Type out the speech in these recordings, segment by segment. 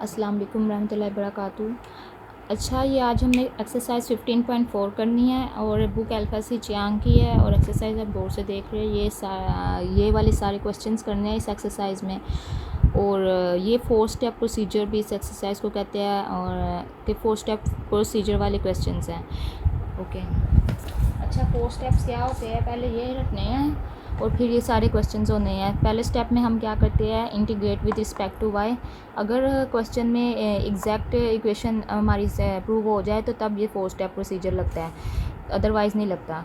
अस्सलाम वालेकुम रहमतुल्लाहि वबरकातुहू। अच्छा, ये आज हमने एक्सरसाइज 15.4 करनी है और बुक अल्फ़ा सी चियांग की है और एक्सरसाइज आप गौर से देख रहे हैं। ये वाले सारे क्वेश्चंस करने हैं इस एक्सरसाइज में। और ये 4 स्टेप प्रोसीजर भी इस एक्सरसाइज को कहते हैं और के 4 स्टेप प्रोसीजर वाले क्वेश्चंस हैं। ओके, अच्छा 4 स्टेप्स क्या होते हैं पहले ये रखने हैं और फिर ये सारे क्वेश्चंस होने हैं। पहले स्टेप में हम क्या करते हैं, integrate with respect to Y. अगर क्वेश्चन में एग्जैक्ट इक्वेशन हमारी प्रूव हो जाए तो तब ये 4 स्टेप प्रोसीजर लगता है, अदरवाइज़ नहीं लगता।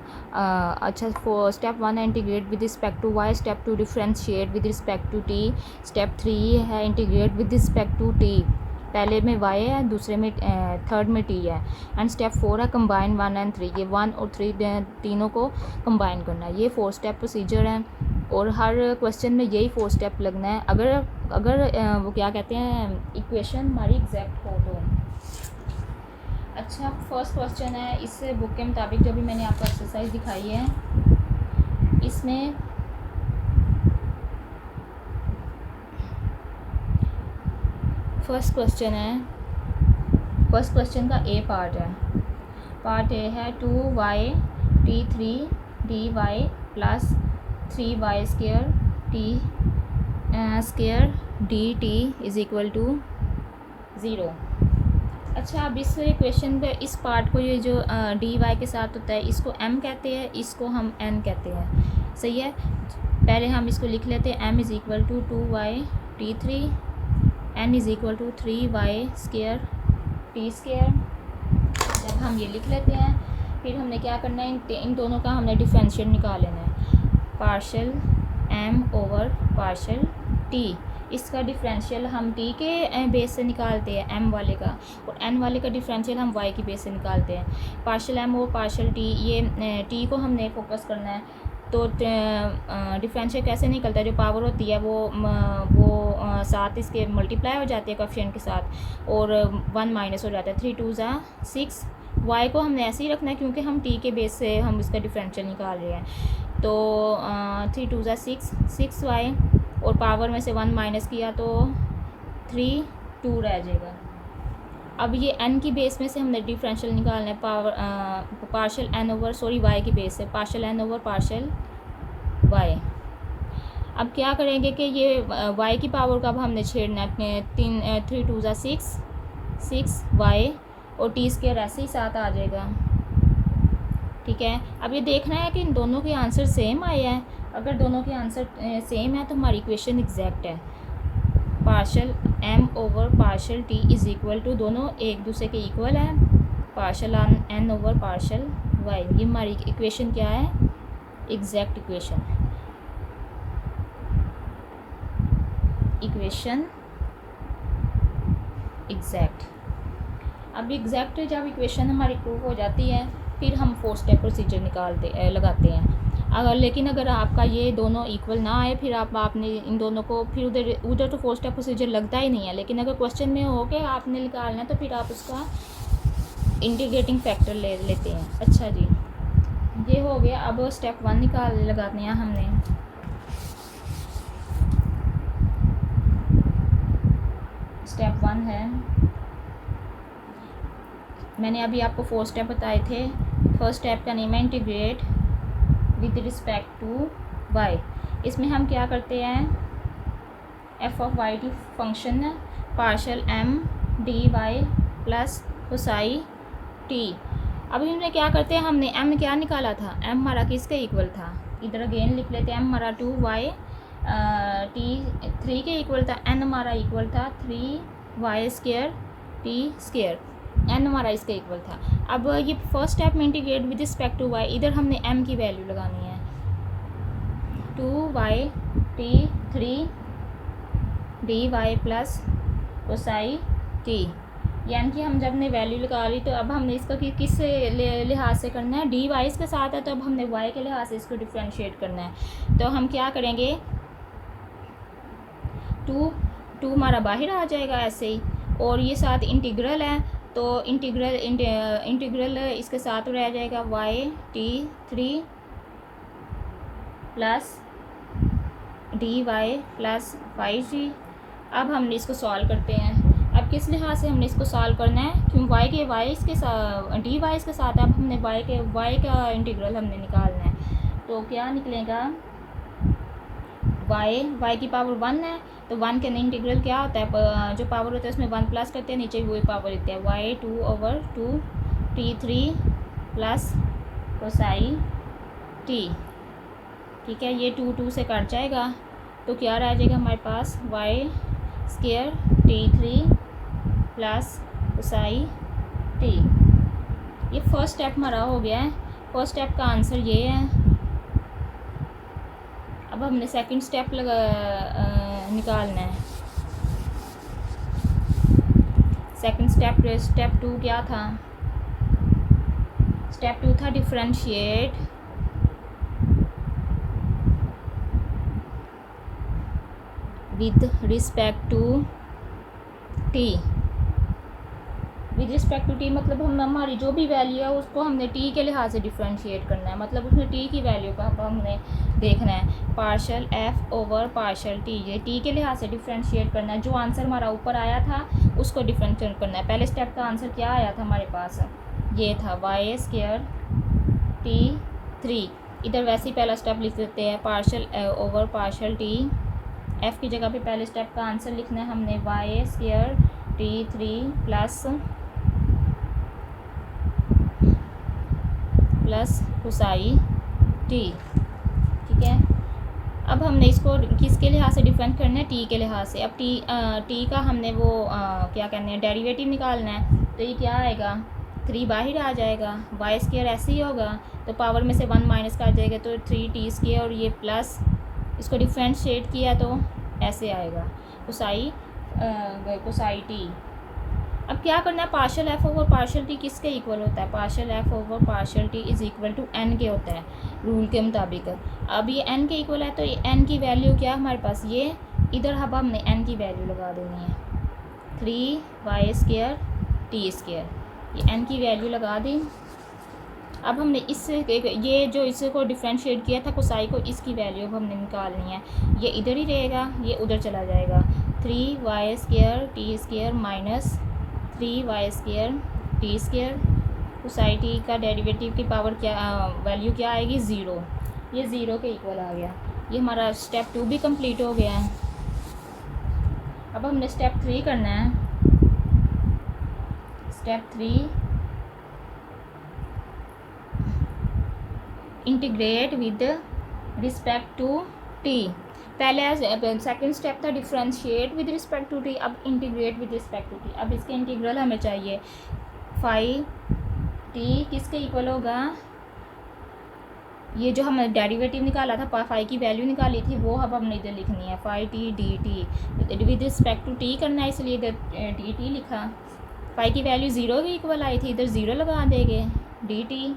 अच्छा, स्टेप 1 है integrate with respect to Y. Step 2 differentiate with respect to T. Step 3 है integrate with respect to T. पहले में y है, दूसरे में थर्ड में t है। एंड स्टेप 4 है कंबाइन 1 एंड 3। ये 1 और 3 तीनों को कंबाइन करना है। ये 4 स्टेप प्रोसीजर हैं और हर क्वेश्चन में यही 4 स्टेप लगना है। अगर वो क्या कहते हैं इक्वेशन हमारी एग्जैक्ट हो तो। अच्छा, फर्स्ट क्वेश्चन है, इस बुक के मुताबिक जो भी मैंने आपको एक्सरसाइज दिखाई है इसमें फर्स्ट क्वेश्चन का ए पार्ट है। पार्ट ए है 2y t3 dy plus 3y square t square dt is equal to 0। अच्छा, अब इस क्वेश्चन पे इस पार्ट को ये जो dy के साथ होता है इसको m कहते हैं, इसको हम n कहते हैं। सही है, पहले हम इसको लिख लेते हैं। m is equal to 2y t3 n is equal to 3y square t square. जब हम ये लिख लेते हैं फिर हमने क्या करना है, इन दोनों का हमने डिफरेंशियल निकाल लेना है। Partial m over partial t, इसका डिफरेंशियल हम t के बेस से निकालते हैं m वाले का, और n वाले का डिफरेंशियल हम y की बेस से निकालते हैं। Partial m over partial t, ये t को हमने फोकस करना है। तो डिफरेंशियल कैसे निकलता है, जो पावर होती है वो साथ इसके मल्टीप्लाई हो जाती है कोएफिशिएंट के साथ और 1 माइनस हो जाता है। 3 2 ज़ा 6। y को हमने ऐसे ही रखना है क्योंकि हम t के बेस से हम इसका डिफरेंशियल निकाल रहे हैं। तो 3 2 ज़ा 6y और पावर में से 1 माइनस किया तो 3 2 रह जाएगा। अब ये n की बेस में से हमने डिफरेंशियल निकालना है। पार्शल n ओवर y की बेस से partial n over partial y। अब क्या करेंगे कि ये y की पावर का अब हमने छेड़ना है अपने 3 2 ज़ा 6y और t स्क्वायर ऐसे ही साथ आ जाएगा। ठीक है, अब ये देखना है कि इन दोनों के आंसर सेम आए हैं। अगर दोनों के आंसर सेम है तो हमारी इक्वेशन एग्जैक्ट है। Partial m over partial t is equal to, दोनों एक दूसरे के इक्वल है, partial n over partial y। ये हमारी इक्वेशन क्या है, एग्जैक्ट इक्वेशन एग्जैक्ट। अब एग्जैक्ट जब इक्वेशन हमारी प्रूव हो जाती है फिर हम 4 स्टेप प्रोसीजर लगाते हैं। लेकिन अगर आपका ये दोनों इक्वल ना आए फिर आपने इन दोनों को फिर उधर तो 4 स्टेप प्रोसीजर लगता ही नहीं है। लेकिन अगर क्वेश्चन में हो के आपने निकालना है तो फिर आप उसका इंटीग्रेटिंग फैक्टर ले लेते हैं। अच्छा जी, ये हो गया। अब स्टेप 1 लगाते हैं हमने। स्टेप 1 है, मैंने अभी आपको 4 स्टेप बताए थे। फर्स्ट स्टेप का नेम है integrate with respect to y। इसमें हम क्या करते हैं, f ऑफ y की function partial m dy plus cos t। अभी हमने क्या करते हैं, हमने m क्या निकाला था, m हमारा किसके इक्वल था, इधर अगेन लिख लेते हैं। m हमारा 2y t 3 के इक्वल था, n हमारा इक्वल था 3y square t square, n हमारा इसके इक्वल था। अब ये फर्स्ट स्टेप में integrate with respect to y, इधर हमने m की वैल्यू लगानी है। 2y t3 dy plus cos t, यानी कि हम जब ने वैल्यू लगा ली तो अब हमने इसका किस लिहाज से करना है, dy इसके साथ है तो अब हमने y के लिहाज से इसको डिफरेंशिएट करना है। तो हम क्या करेंगे, 2 हमारा बाहर आ जाएगा ऐसे ही, और ये साथ इंटीग्रल है तो इंटीग्रल इसके साथ रह जाएगा y t3 plus dy plus 5g। अब हम इसको सॉल्व करते हैं। अब किस लिहाज से हमने इसको सॉल्व करना है, क्यों वाई इसके साथ डी वाई इसके साथ, अब हमने वाई का इंटीग्रल हमने निकालना है। तो क्या निकलेगा, वाई की पावर 1 है, तो 1 के इंटीग्रल क्या होता है, जो पावर होता है उसमें 1 प्लस करते हैं, नीचे वही पावर लेते हैं, Y 2/2 t3 plus cos T. ठीक है, ये 2 से कट जाएगा, तो क्या रह जाएगा हमारे पास, y square t3 plus cos t. ये फर्स्ट स्टेप हमारा हो गया है, फर्स्ट स्टेप का आंसर ये है। अब हमने सेकंड स्टेप निकालना है। सेकंड स्टेप 2 क्या था, स्टेप 2 था differentiate with respect to T. With respect to T मतलब हम हमारी जो भी वैल्यू है उसको हमने टी के लिहाज से डिफरेंशिएट करना है, मतलब उसमें टी की वैल्यू का हमने देखना है, partial F over partial T, ये टी के लिहाज से डिफरेंशिएट करना है। जो आंसर हमारा ऊपर आया था उसको डिफरेंशिएट करना है। पहले स्टेप का आंसर क्या आया था हमारे पास, ये था वाई स्क्वायर t3, इधर वैसे ही पहला स्टेप लिख देते हैं, partial over partial T, F की जगह पे पहले स्टेप का आंसर लिखना है हमने, Y square t3 plus cos T. ठीक है, अब हमने इसको किसके लिहाज से डिफरेंट करना है, टी के लिहाज से। अब टी का हमने वो क्या कहते हैं डेरिवेटिव निकालना है, तो ये क्या आएगा, 3 बाहर आ जाएगा, वाई स्क्वायर ऐसे ही होगा, तो पावर में से 1 माइनस कर जाएगा, तो 3t² और ये प्लस, इसको डिफरेंशिएट किया तो ऐसे आएगा, कोसाई टी। अब क्या करना है, partial F over partial T किसके इक्वल होता है, partial F over partial T is equal to N के होता है रूल के मुताबिक। अब ये एन के इक्वल है, तो ये एन की वैल्यू क्या हमारे पास, ये इधर हमने एन की वैल्यू लगा देनी है, 3y² t², ये एन की वैल्यू लगा दी। अब हमने इससे ये जो इसको डिफरेंशिएट किया था कोसाई को, इसकी वैल्यू अब हमने निकालनी है, ये इधर ही रहेगा, ये उधर चला जाएगा, 3y² t² minus 3y² t², Kosai T का डेरिवेटिव की पावर क्या वैल्यू क्या आएगी, 0, ये 0 के इक्वल आ गया। ये हमारा स्टेप 2 भी कंप्लीट हो गया है। अब हमने स्टेप 3 करना है। Step 3 integrate with respect to T. पहले सेकंड स्टेप था differentiate with respect to T, अब integrate with respect to T. अब इसके इंटीग्रल हमें चाहिए, 5t किसके इक्वल होगा, ये जो हमने डेरिवेटिव निकाला था, फाई की वैल्यू निकाली थी, वो अब हमने इधर लिखनी है, 5t dt with respect to T करना है, इसलिए इधर dt लिखा। फाई की वैल्यू 0 के इक्वल आई थी, इधर 0 लगा देंगे, dt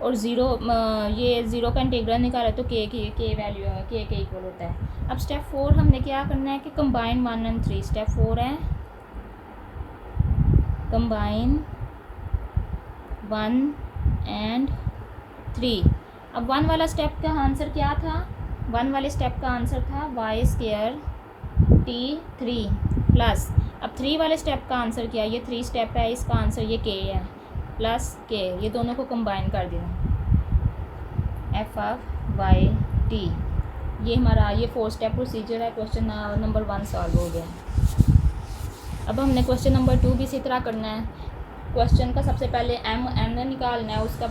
और 0 ये 0 का इंटीग्रल निकाला तो के वैल्यू के इक्वल होता है। अब स्टेप 4 हमने क्या करना है कि कंबाइन 1 और 3। स्टेप 4 है कंबाइन 1 और 3। अब 1 वाला स्टेप का आंसर क्या था, 1 वाले स्टेप का आंसर था y² t3 प्लस, अब 3 वाले स्टेप का आंसर क्या है, ये 3 स्टेप है, इसका आंसर ये k है, प्लस k, ये दोनों को कंबाइन कर देना, f(y)t। ये हमारा ये 4 स्टेप प्रोसीजर है। क्वेश्चन नंबर 1 सॉल्व हो गया। अब हमने क्वेश्चन नंबर 2 भी इसी तरह करना है। क्वेश्चन का सबसे पहले n निकालना है, उसका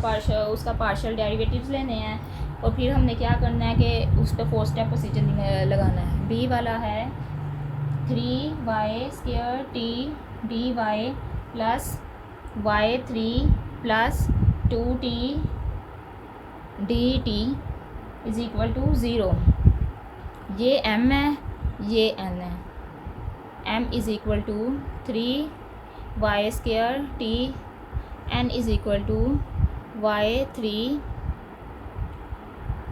पार्शियल डेरिवेटिव्स लेने हैं, और फिर हमने क्या करना है कि उस पर 4 स्टेप प्रोसीजर लगाना है। बी वाला है 3y² t dy plus y3 plus 2t dt is equal to 0। ये m है, ये n है। m is equal to 3y² t, n is equal to y3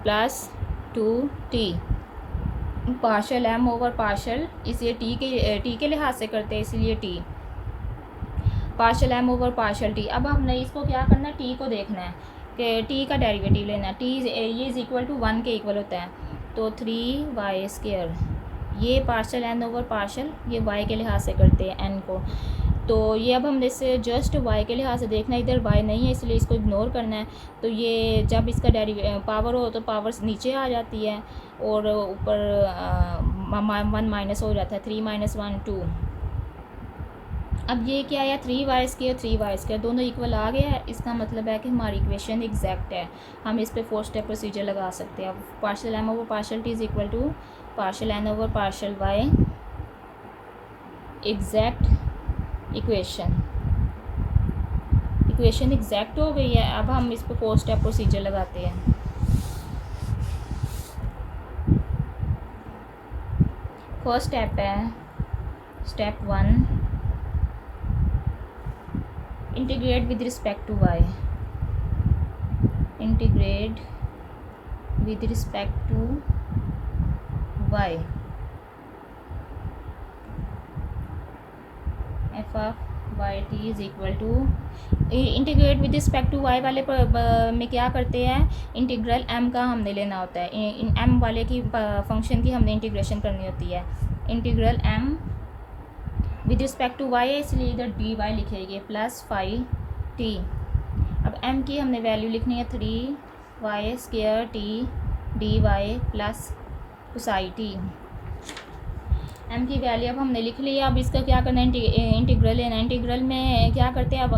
plus 2t। Partial m over partial, इसे t के लिहाज से करते हैं, इसलिए t, partial m over partial t। अब हमने इसको क्या करना है, t को देखना है कि t का डेरिवेटिव लेना है। t ये इज़ इक्वल टू 1 के इक्वल होता है, तो 3y², ये पार्शल एन ओवर पार्शल ये वाई के लिहाज से करते हैं एन को। तो ये अब हमने इसे जस्ट वाई के लिहाज से देखना है, इधर वाई नहीं है इसलिए इसको इग्नोर करना है। तो ये जब इसका पावर हो तो पावर नीचे आ जाती है और ऊपर 1 माइनस हो जाता है, 3 - 1 2। अब ये क्या आया 3y² दोनों इक्वल आ गया है। इसका मतलब है कि हमारी इक्वेशन एग्जैक्ट है। हम इस पे 4 स्टेप प्रोसीजर लगा सकते हैं। अब partial M over partial T is equal to partial N over partial Y exact equation exact हो गई है। अब हम इस पे 4 स्टेप प्रोसीजर लगाते हैं। फर्स्ट स्टेप है step 1, integrate with respect to Y. Integrate with respect to Y F of Y T is equal to integrate with respect to Y वाले में क्या करते हैं, इंटीग्रल एम का हमने लेना होता है। इन एम वाले की फंक्शन की हमने इंटीग्रेशन करनी होती है। Integral M with respect to Y है इसलिए इधर डी वाई लिखेंगे प्लस 5t। अब m की हमने वैल्यू लिखनी है 3y² t dy plus cos t। m की वैल्यू अब हमने लिख ली। अब इसका क्या करना है, इंटीग्रल लेना है। इंटीग्रल में क्या करते हैं, अब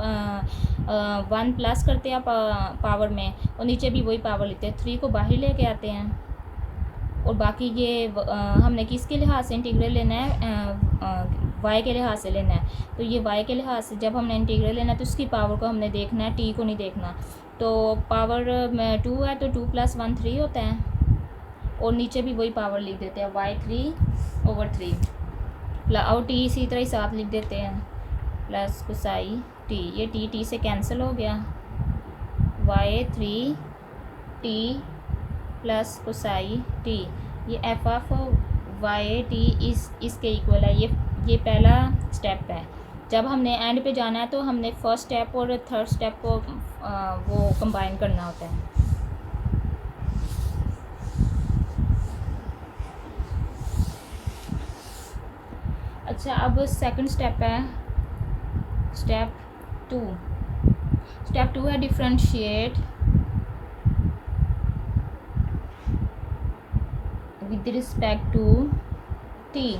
1 प्लस करते हैं पावर में और नीचे भी वही पावर लेते हैं। 3 को बाहर लेके आते हैं और बाकी ये हमने किसके लिहाज से इंटीग्रल लेना है, y के लिहाज से लेना है। तो ये y के लिहाज से जब हमने इंटीग्रल लेना है तो उसकी पावर को हमने देखना है, t को नहीं देखना। तो पावर में 2 है तो 2 + 1 3 होता है और नीचे भी वही पावर लिख देते हैं y3/3 और t इसी तरह ही साथ लिख देते हैं प्लस कोसाई t। ये t से कैंसिल हो गया, y3t प्लस कोसाई t। ये एफ ऑफ वाई टी इसके इक्वल है। ये पहला स्टेप है। जब हमने एंड पे जाना है तो हमने फर्स्ट स्टेप और थर्ड स्टेप को वो कंबाइन करना होता है। अच्छा, अब सेकंड स्टेप है स्टेप 2। स्टेप 2 है differentiate with respect to T.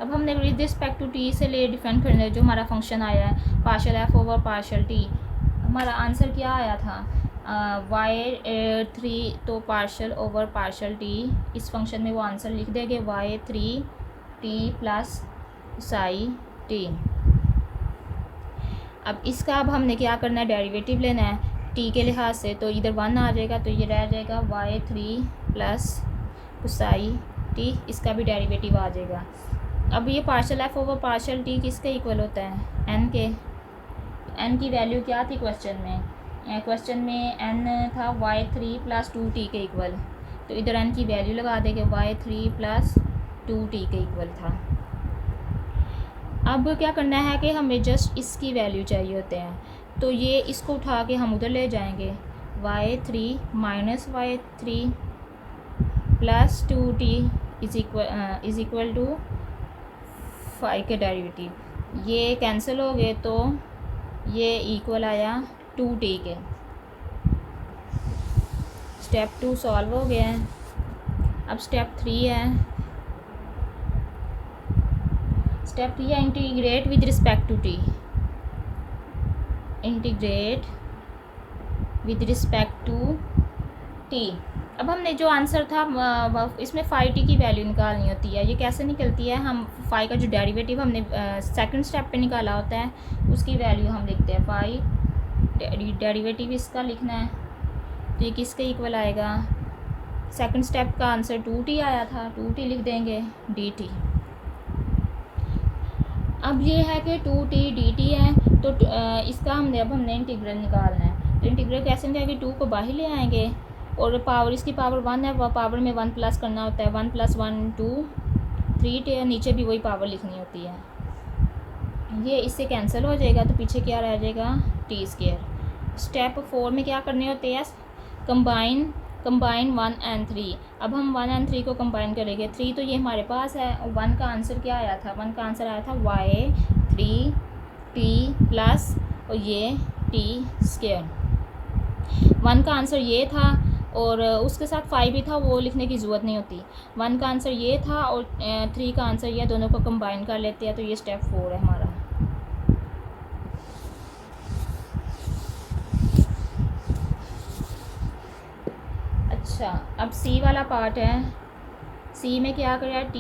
अब हमने विद रिस्पेक्ट टू टी से ले डिफाइन करना है। जो हमारा फंक्शन आया है partial F over partial T, हमारा आंसर क्या आया था, y3 तो पार्शल ओवर पार्शल टी। इस फंक्शन में वो आंसर लिख देंगे y3t प्लस साई टी। अब इसका अब हमने क्या करना है, डेरिवेटिव लेना है टी के लिहाज से। तो इधर 1 आ जाएगा तो ये रह जाएगा y3 प्लस कोसाई टी, इसका भी डेरिवेटिव आ जाएगा। अब ये partial F over partial T किसके इक्वल होता है, एन के। एन की वैल्यू क्या थी क्वेश्चन में एन था y3 प्लस 2t के इक्वल। तो इधर एन की वैल्यू लगा देंगे y3 प्लस 2t के इक्वल था। अब क्या करना है कि हमें जस्ट इसकी वैल्यू चाहिए होते हैं। तो ये इसको उठा के हम उधर ले जाएंगे, y3 minus y3 plus 2t is equal to 5 के डेरिवेटिव। ये कैंसिल हो गए तो ये इक्वल आया 2t के। स्टेप 2 सॉल्व हो गया है। अब स्टेप 3 है। स्टेप 3 है integrate with respect to T. Integrate with respect to T. अब हमने जो आंसर था इसमें 5t की वैल्यू निकालनी होती है। ये कैसे निकलती है, हम 5 का जो डेरिवेटिव हमने सेकंड स्टेप पे निकाला होता है उसकी वैल्यू हम लिखते हैं 5। डेरिवेटिव इसका लिखना है तो ये किसके इक्वल आएगा, सेकंड स्टेप का आंसर 2t आया था, 2t लिख देंगे dt। अब ये है कि 2t dt है तो इसका हमने इंटीग्रल निकालना है। तो इंटीग्रल कैसे निकालेंगे, 2 को बाहर ले आएंगे और पावर इसकी पावर 1 है, वह पावर में 1 प्लस करना होता है। 1 + 1 2 3t, नीचे भी वही पावर लिखनी होती है। ये इससे कैंसिल हो जाएगा तो पीछे क्या रह जाएगा t²। स्टेप 4 में क्या करने होते हैं, कंबाइन कंबाइन 1 एंड 3। अब हम 1 एंड 3 को कंबाइन करेंगे। 3 तो ये हमारे पास है और 1 का आंसर क्या आया था? 1 का आंसर आया था y 3t प्लस और ये t स्क्वायर। 1 का आंसर ये था और उसके साथ 5 भी था, वो लिखने की ज़रूरत नहीं होती। 1 का आंसर ये था और 3 का आंसर ये, दोनों को कंबाइन कर लेते हैं तो ये स्टेप 4 है हमारा। अच्छा, अब सी वाला पार्ट है। सी में क्या करें?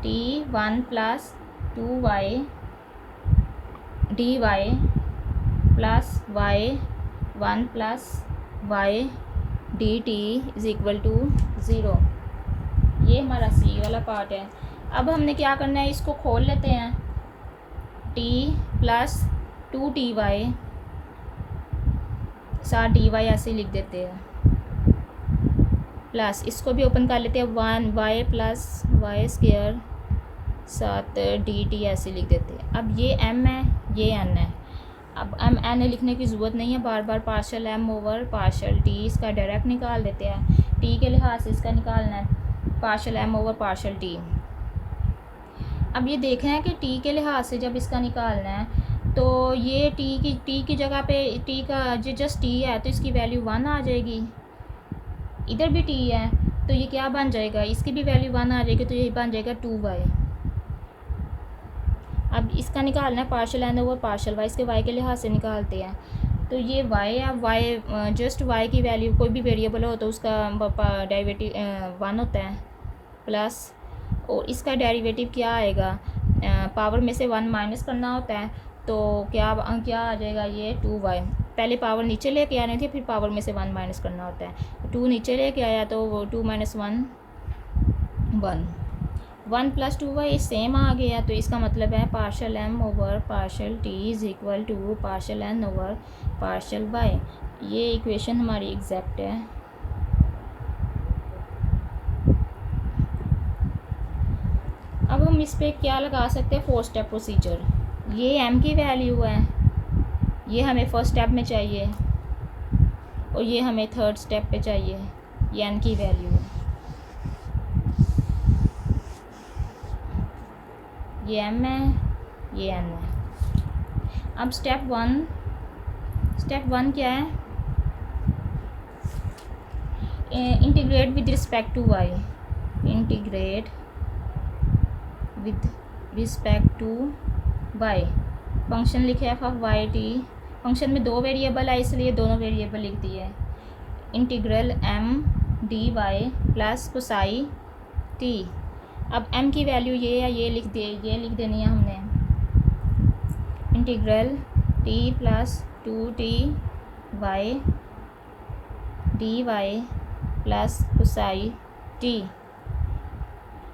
T 1 plus 2y dy plus y 1 plus y dt is equal to 0। ये हमारा सी वाला पार्ट है। अब हमने क्या करना है, इसको खोल लेते हैं। t प्लस 2ty साथ dy ऐसे लिख देते हैं, प्लस इसको भी ओपन कर लेते हैं 1y प्लस वाई स्क्वायर साथ dt ऐसे लिख देते हैं। अब ये m है, ये n है। अब n लिखने की ज़रूरत नहीं है बार बार। Partial m over partial t, इसका डायरेक्ट निकाल देते हैं। t के लिहाज से इसका निकालना है, partial m over partial t। अब ये देखना है कि t के लिहाज से जब इसका निकालना है तो ये t की जगह पे t का जो जस्ट t है तो इसकी वैल्यू 1 आ जाएगी। इधर भी t है तो ये क्या बन जाएगा? इसकी भी वैल्यू 1 आ जाएगी तो ये बन जाएगा 2y। अब इसका निकालना है partial n over partial y, इसके y के लिहाज से निकालते हैं। तो ये y है, अब y जस्ट y की वैल्यू कोई भी वेरिएबल हो तो उसका डेरिवेटिव 1 होता है प्लस, और इसका डेरिवेटिव क्या आएगा? पावर में से 1 माइनस करना होता है तो क्या आ जाएगा? ये 2y। पहले पावर नीचे लेके आनी थी, फिर पावर में से 1 माइनस करना होता है। 2 नीचे लेके आया तो वो 2 माइनस 1 1 1 प्लस 2y सेम आ गया। तो इसका मतलब है partial m over partial t is equal to partial n over partial y। ये इक्वेशन हमारी एग्जैक्ट है। अब हम इस पर क्या लगा सकते हैं? 4 स्टेप प्रोसीजर। ये m की वैल्यू है, ये हमें फर्स्ट स्टेप में चाहिए और ये हमें थर्ड स्टेप पे चाहिए। ये n की वैल्यू है, ये m है, ये n है। अब स्टेप 1 क्या है? Integrate with respect to y। Integrate with respect to y। Function लिखे है ऑफ y t। फंक्शन में 2 वेरिएबल है इसलिए दोनों वेरिएबल लिख दिए। Integral m dy plus cos t। अब m की वैल्यू ये है, ये लिख देनी है हमने। Integral t plus 2t y dy plus cos t।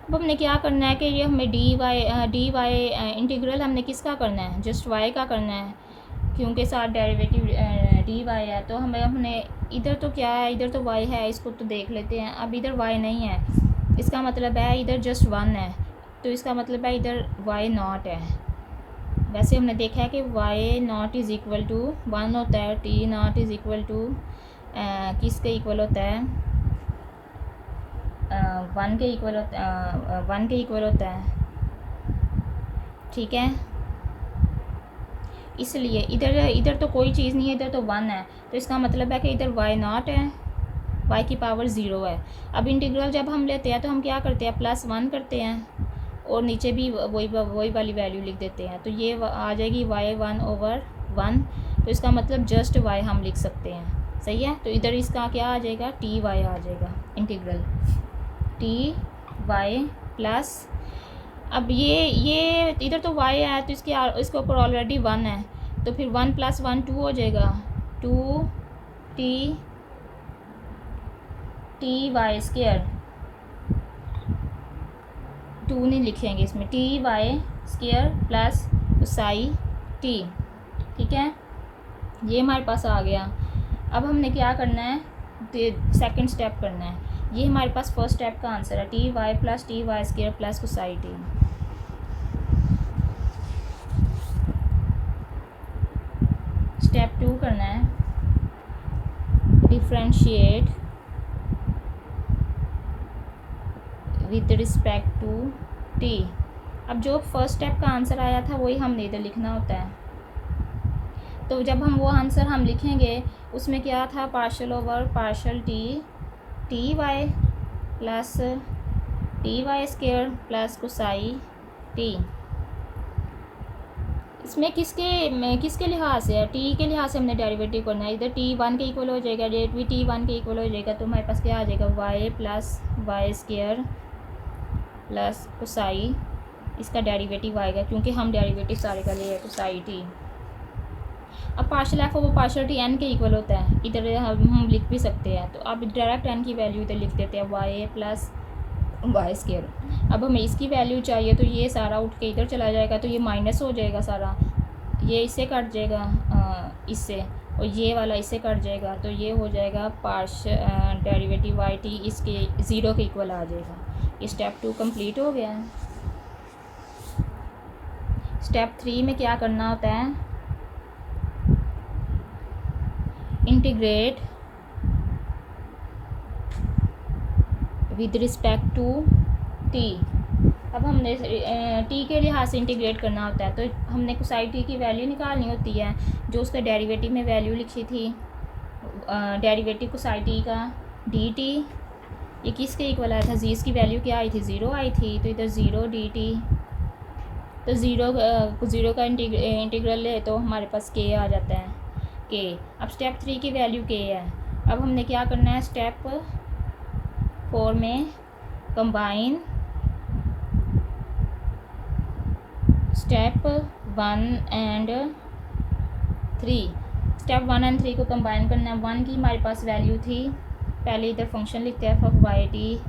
अब हमने क्या करना है कि ये हमें dy इंटीग्रल हमने किसका करना है? जस्ट y का करना है, क्योंकि साथ डेरिवेटिव dy है। तो हमने इधर तो क्या है? इधर तो y है, इसको तो देख लेते हैं। अब इधर y नहीं है, इसका मतलब है इधर जस्ट 1 है, तो इसका मतलब है इधर y नॉट है। वैसे हमने देखा है कि y not is equal to 1 होता है, t not is equal to किसके इक्वल होता है? 1 के इक्वल होता है। ठीक है, इसलिए इधर तो कोई चीज़ नहीं है, इधर तो 1 है, तो इसका मतलब है कि इधर y नॉट है, y की पावर 0 है। अब इंटीग्रल जब हम लेते हैं तो हम क्या करते हैं? +1 करते हैं और नीचे भी वही वाली वैल्यू लिख देते हैं। तो ये आ जाएगी y1 ओवर 1, तो इसका मतलब जस्ट y हम लिख सकते हैं। सही है, तो इधर इसका क्या आ जाएगा? टी वाई आ जाएगा। इंटीग्रल टी वाई प्लस, अब ये इधर तो y है तो इसके ऊपर ऑलरेडी 1 है, तो फिर 1 + 1 2 हो जाएगा। 2t वाई स्क्वायर, 2 नहीं लिखेंगे इसमें, T Y square plus cos t। ठीक है, ये हमारे पास आ गया। अब हमने क्या करना है? सेकंड स्टेप करना है। ये हमारे पास फर्स्ट स्टेप का आंसर है, T Y plus T Y square plus cos t। Step 2 करना है। Differentiate with respect to T. अब जो फर्स्ट स्टेप का आंसर आया था वही हमने इधर लिखना होता है। तो जब हम वो आंसर हम लिखेंगे उसमें क्या था, partial over partial T Y plus T Y square plus cos T. इसमें किसके लिहाज से है, टी के लिहाज से हमने डेरिवेटिव करना है। इधर टी वन के इक्वल हो जाएगा, डेट भी टी वन के इक्वल हो जाएगा, तो हमारे पास क्या आ जाएगा, Y plus Y square plus cos, इसका डेरिवेटिव आएगा क्योंकि हम डेरिवेटिव सारे का लिए कोसाई टी। अब पार्शल एफ वो पार्शल टी एन के इक्वल होता है, इधर हम लिख भी सकते हैं। तो अब डायरेक्ट एन की वैल्यू इधर लिख देते हैं, वाई प्लस वाई स्क्वायर। अब हमें इसकी वैल्यू चाहिए तो ये सारा उठ के इधर चला जाएगा, तो ये माइनस हो जाएगा सारा, ये इससे कट जाएगा इससे, और ये वाला इससे कट जाएगा, तो ये हो जाएगा पार्शल डेरिवेटिव वाई टी इसके ज़ीरो के इक्वल आ जाएगा। ये स्टेप 2 कंप्लीट हो गया है। स्टेप 3 में क्या करना होता है, integrate with respect to T. अब हमने टी के लिहाज से इंटीग्रेट करना होता है, तो हमने कोसाई टी की वैल्यू निकालनी होती है, जो उसका डेरिवेटिव में वैल्यू लिखी थी, डेरिवेटिव कोसाई टी का डी टी, ये किसके इक्वल आया था, जी इसकी वैल्यू क्या आई थी, ज़ीरो आई थी, तो इधर ज़ीरो डी टी, तो ज़ीरो का इंटीग्रल ले तो हमारे पास के आ जाता है, के। अब स्टेप 3 की वैल्यू के है। अब हमने क्या करना है, स्टेप 4 में combine step 1 and 3, step 1 and 3 को कंबाइन करना है। 1 की हमारे पास वैल्यू थी, पहले इधर फंक्शन लिखते हैं फॉर वाई टी।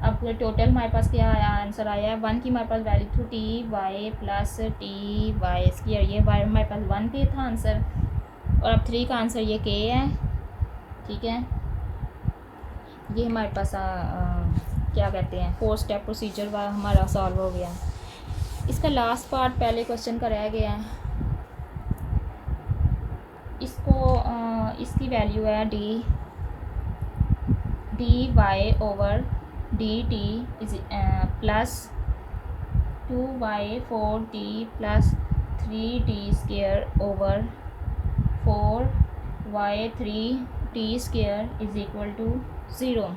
अब टोटल हमारे पास क्या आया, आंसर आया है 1 की हमारे पास वैल्यू थी T Y plus T Y square, ये वाई हमारे पास 1 पे था आंसर, और अब 3 का आंसर ये के है, ठीक है। ये हमारे पास क्या कहते हैं 4 स्टेप प्रोसीजर हमारा सॉल्व हो गया। इसका लास्ट पार्ट पहले क्वेश्चन का रह गया है, इसकी वैल्यू है D Y over D T is plus 2y 4t plus 3t square over 4y 3t square is equal to 0।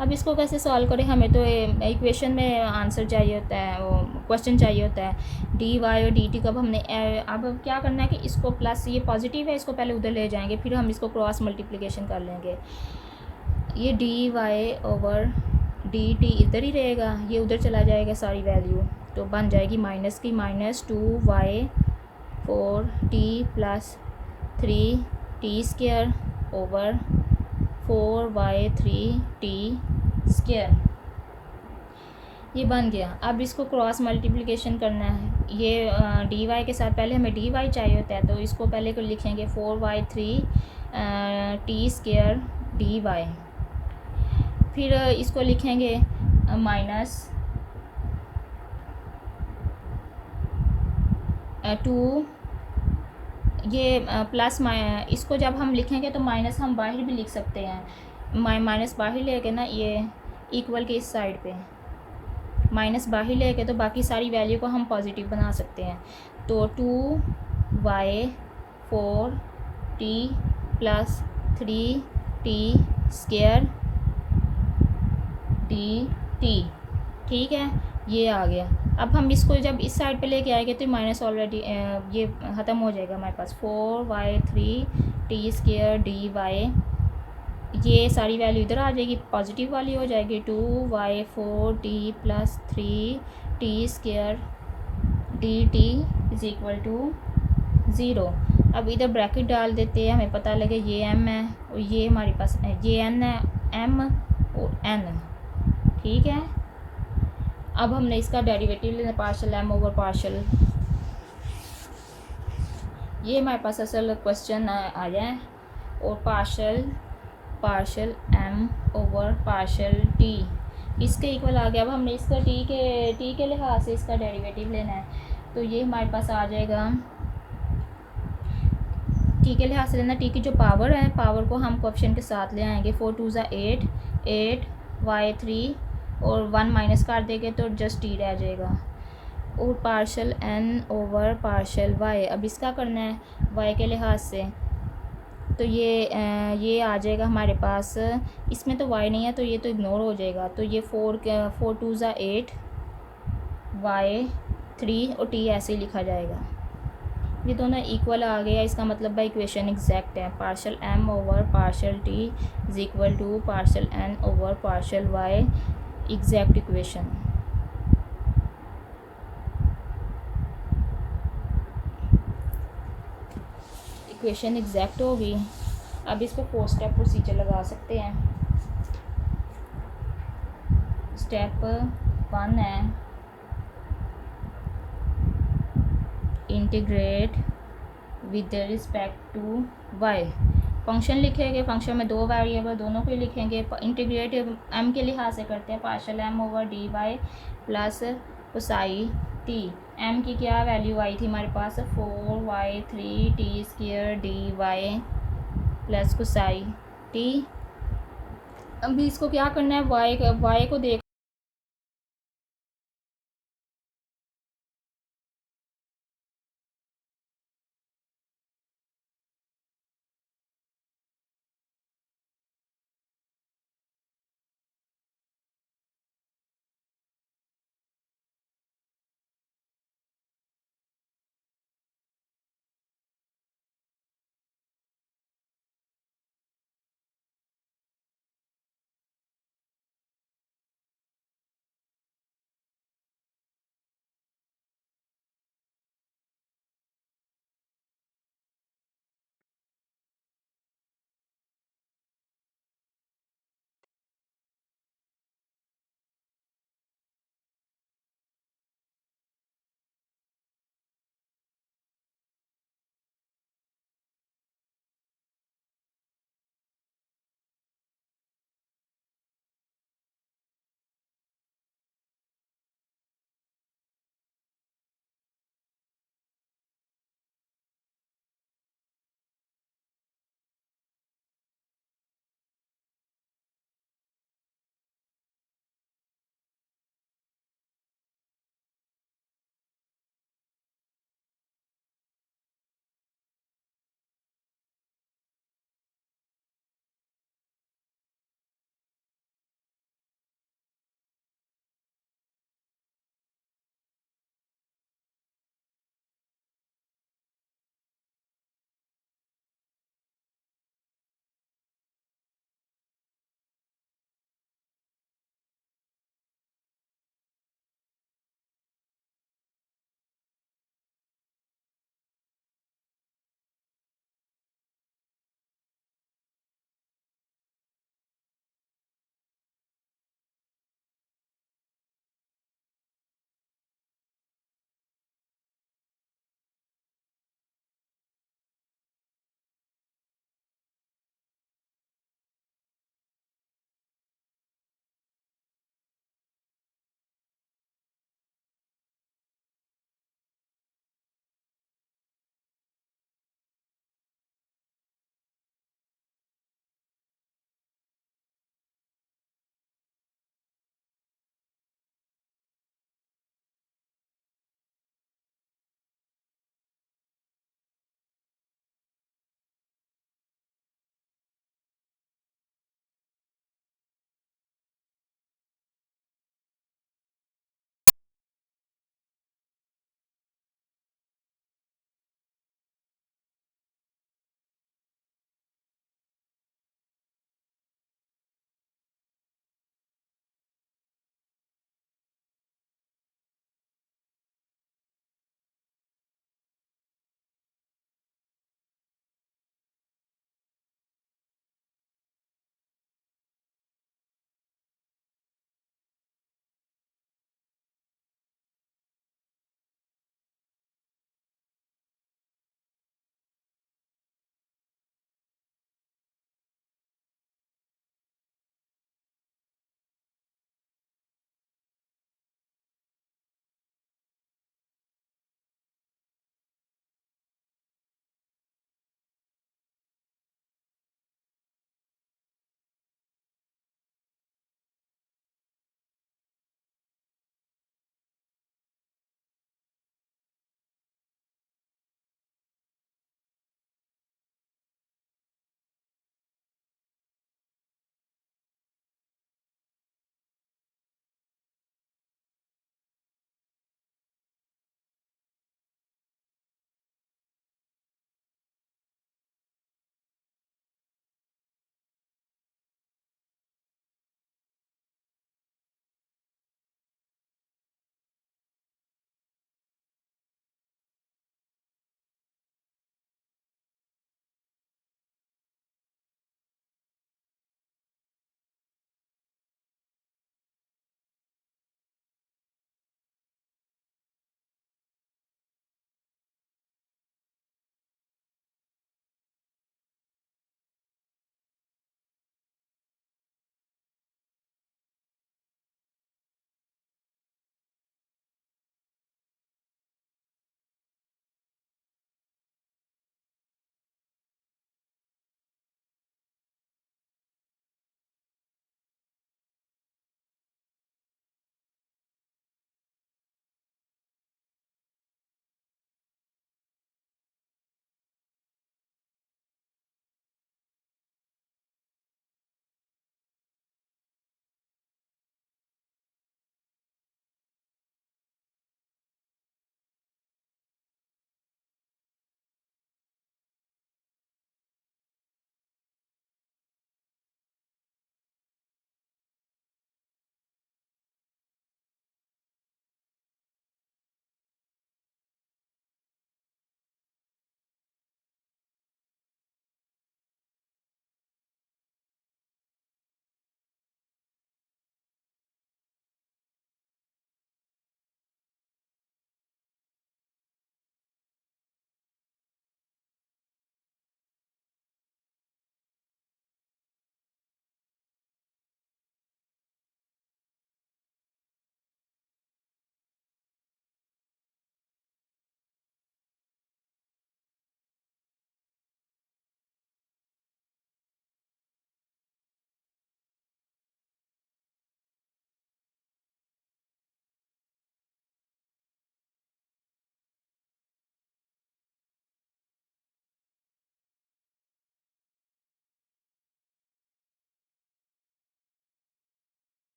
अब इसको कैसे सॉल्व करें, हमें तो इक्वेशन में आंसर चाहिए होता है, वो क्वेश्चन चाहिए होता है, डी वाई और डी टी को। अब हमने अब क्या करना है कि इसको प्लस, ये पॉजिटिव है, इसको पहले उधर ले जाएंगे, फिर हम इसको क्रॉस मल्टीप्लिकेशन कर लेंगे। ये D Y over D T इधर ही रहेगा, ये उधर चला जाएगा सारी वैल्यू, तो बन जाएगी माइनस की minus 2y 4t plus 3t square over 4y 3t square, ये बन गया। अब इसको क्रॉस मल्टीप्लिकेशन करना है, ये डी वाई के साथ पहले हमें डी वाई चाहिए होता है, तो इसको पहले को लिखेंगे 4y 3t square D Y, फिर इसको लिखेंगे माइनस 2, ये प्लस इसको जब हम लिखेंगे तो माइनस हम बाहर भी लिख सकते हैं, माइनस बाहर लेके ना, ये इक्वल के इस साइड पे माइनस बाहर लेके, तो बाकी सारी वैल्यू को हम पॉजिटिव बना सकते हैं। तो 2y 4t plus 3t square D T, ठीक है, ये आ गया। अब हम इसको जब इस साइड पे लेके आएंगे तो माइनस ऑलरेडी ये ख़त्म हो जाएगा हमारे पास, 4y 3t square D Y, ये सारी वैल्यू इधर आ जाएगी, पॉजिटिव वाली हो जाएगी, 2y 4t plus 3t square D T is equal to 0। अब इधर ब्रैकेट डाल देते हैं, हमें पता लगे ये m है और ये हमारे पास ये n है, m और n, ठीक है। अब हमने इसका डेरिवेटिव लेना, पार्शल m ओवर पार्शल, ये हमारे पास असल क्वेश्चन आया है, और partial m over partial t इसके इक्वल आ गया। अब हमने इसका t के लिहाज से इसका डेरिवेटिव लेना है, तो ये हमारे पास आ जाएगा टी के लिहाज से लेना, टी की जो पावर है, पावर को हम कोएफिशिएंट के साथ ले आएंगे। 4 2 ज़ा 8, 8 y3 और 1 माइनस कर देंगे तो जस्ट टी रह जाएगा, और partial n over partial y। अब इसका करना है y के लिहाज से, तो ये आ जाएगा हमारे पास, इसमें तो y नहीं है तो ये तो इग्नोर हो जाएगा। तो ये 4 2 ज़ा 8 y3 और t ऐसे ही लिखा जाएगा। ये दोनों इक्वल आ गया, इसका मतलब भाई इक्वेशन एग्जैक्ट है। Partial m over partial t is equal to partial n over partial y, exact equation. Equation exact होगी। अब इस पर 4 स्टेप प्रोसीजर लगा सकते हैं। स्टेप 1 है integrate with respect to y। Function लिखेंगे, फंक्शन में 2 वेरिएबल, दोनों को ही लिखेंगे। इंटीग्रेट m के लिहाज से करते हैं, partial m over D Y plus cos t। m की क्या वैल्यू आई थी हमारे पास, 4y3 t square D Y plus cos t। अभी इसको क्या करना है, y को देख